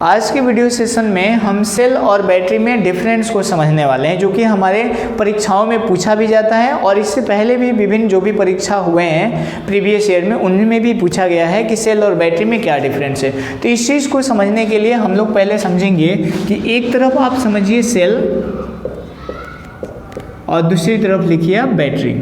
आज के video session में हम सेल और बैटरी में डिफरेंस को समझने वाले हैं, जो कि हमारे परीक्षाओं में पूछा भी जाता है और इससे पहले भी विभिन्न जो भी परीक्षा हुए हैं प्रीवियस ईयर में उनमें भी पूछा गया है कि सेल और बैटरी में क्या डिफरेंस है। तो इस चीज़ को समझने के लिए हम लोग पहले समझेंगे कि एक तरफ आप समझिए सेल और दूसरी तरफ लिखिए आप बैटरी।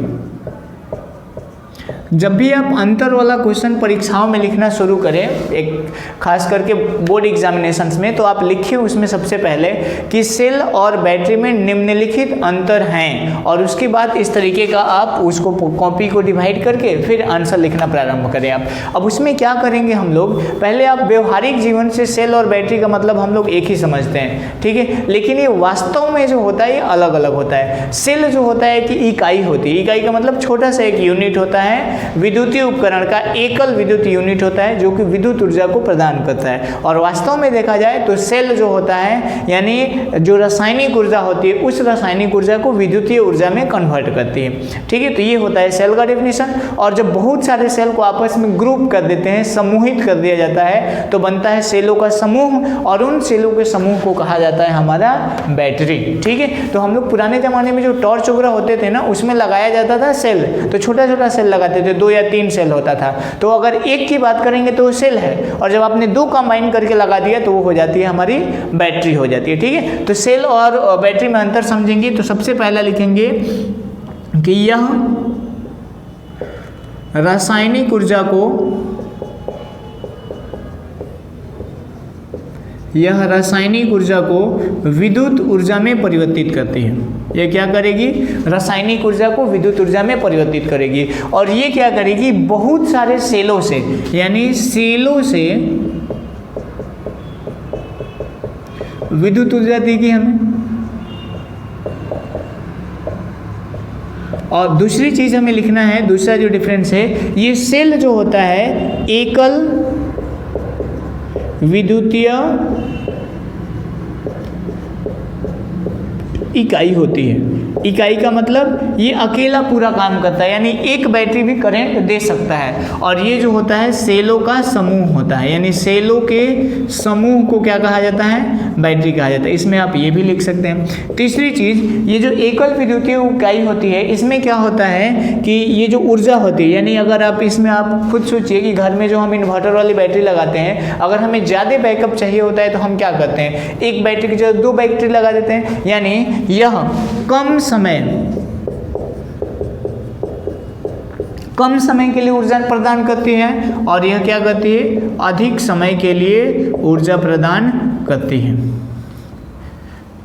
जब भी आप अंतर वाला क्वेश्चन परीक्षाओं में लिखना शुरू करें, एक खास करके बोर्ड एग्जामिनेशंस में, तो आप लिखिए उसमें सबसे पहले कि सेल और बैटरी में निम्नलिखित अंतर हैं और उसके बाद इस तरीके का आप उसको कॉपी को डिवाइड करके फिर आंसर लिखना प्रारंभ करें आप। अब उसमें क्या करेंगे हम लोग, पहले आप व्यवहारिक जीवन से सेल और बैटरी का मतलब हम लोग एक ही समझते हैं, ठीक है, लेकिन ये वास्तव में जो होता है ये अलग अलग होता है। सेल जो होता है कि इकाई होती है, इकाई का मतलब छोटा सा एक यूनिट होता है, विद्युतीय उपकरण का एकल विद्युत यूनिट होता है जो कि विद्युत ऊर्जा को प्रदान करता है। और वास्तव में देखा जाए तो सेल जो होता है यानी जो रासायनिक ऊर्जा होती है उस रासायनिक ऊर्जा को विद्युतीय ऊर्जा में कन्वर्ट करती है, ठीक है। तो ये होता है सेल का डेफिनेशन। और जब बहुत सारे सेल को आपस में ग्रुप कर देते हैं, समूहित कर दिया जाता है, तो बनता है सेलों का समूह और उन सेलों के समूह को कहा जाता है हमारा बैटरी, ठीक है। तो हम लोग पुराने जमाने में जो टॉर्च वगैरह होते थे ना, उसमें लगाया जाता था सेल, तो छोटा छोटा सेल लगाते थे, 2 या 3 सेल होता था। तो अगर एक की बात करेंगे तो वो सेल है, और जब आपने 2 कंबाइन करके लगा दिया तो वो हो जाती है हमारी बैटरी हो जाती है, ठीक है। तो सेल और बैटरी में अंतर समझेंगे तो सबसे पहला लिखेंगे कि यह रासायनिक ऊर्जा को विद्युत ऊर्जा में परिवर्तित करती है। ये क्या करेगी, रासायनिक ऊर्जा को विद्युत ऊर्जा में परिवर्तित करेगी। और ये क्या करेगी, बहुत सारे सेलों से, यानी सेलों से विद्युत ऊर्जा देगी हमें। और दूसरी चीज हमें लिखना है, दूसरा जो डिफरेंस है, ये सेल जो होता है एकल विद्युतीय इकाई होती है। इकाई का मतलब ये अकेला पूरा काम करता है, यानी एक बैटरी भी करंट दे सकता है। और ये जो होता है सेलों का समूह होता है, यानी सेलों के समूह को क्या कहा जाता है, बैटरी कहा जाता है। इसमें आप ये भी लिख सकते हैं। तीसरी चीज, ये जो एकल विद्युतीय इकाई होती है, इसमें क्या होता है कि ये जो ऊर्जा होती है, यानी अगर आप इसमें आप खुद सोचिए कि घर में जो हम इन्वर्टर वाली बैटरी लगाते हैं, अगर हमें ज़्यादा बैकअप चाहिए होता है तो हम क्या करते हैं, एक बैटरी की जगह 2 बैटरी लगा देते हैं। यानी यह कम समय के लिए ऊर्जा प्रदान करती है और यह क्या करती है, अधिक समय के लिए ऊर्जा प्रदान करती है,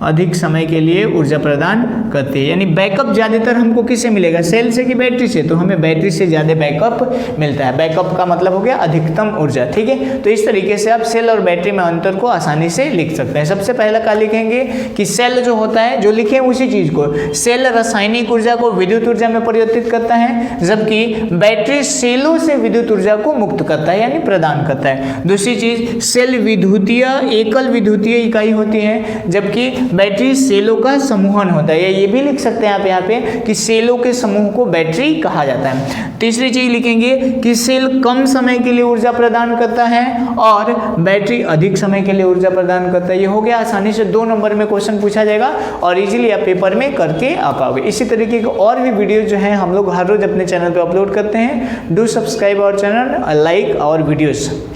अधिक समय के लिए ऊर्जा प्रदान करती है। यानी बैकअप ज़्यादातर हमको किससे मिलेगा, सेल से कि बैटरी से, तो हमें बैटरी से ज़्यादा बैकअप मिलता है। बैकअप का मतलब हो गया अधिकतम ऊर्जा, ठीक है। तो इस तरीके से आप सेल और बैटरी में अंतर को आसानी से लिख सकते हैं। सबसे पहला क्या लिखेंगे कि सेल जो होता है, जो लिखे उसी चीज़ को, सेल रासायनिक ऊर्जा को विद्युत ऊर्जा में परिवर्तित करता है, जबकि बैटरी सेलों से विद्युत ऊर्जा को मुक्त करता है यानी प्रदान करता है। दूसरी चीज, सेल विद्युतीय एकल विद्युतीय इकाई होती है, जबकि बैटरी सेलों का समूहन होता है। ये भी लिख सकते हैं आप यहाँ पे कि सेलों के समूह को बैटरी कहा जाता है। तीसरी चीज लिखेंगे कि सेल कम समय के लिए ऊर्जा प्रदान करता है और बैटरी अधिक समय के लिए ऊर्जा प्रदान करता है। ये हो गया, आसानी से 2 नंबर में क्वेश्चन पूछा जाएगा और इजीली आप पेपर में करके आ पाओगे। इसी तरीके के और भी वीडियो जो है हम लोग हर रोज अपने चैनल पर अपलोड करते हैं। Do subscribe our channel, like our videos.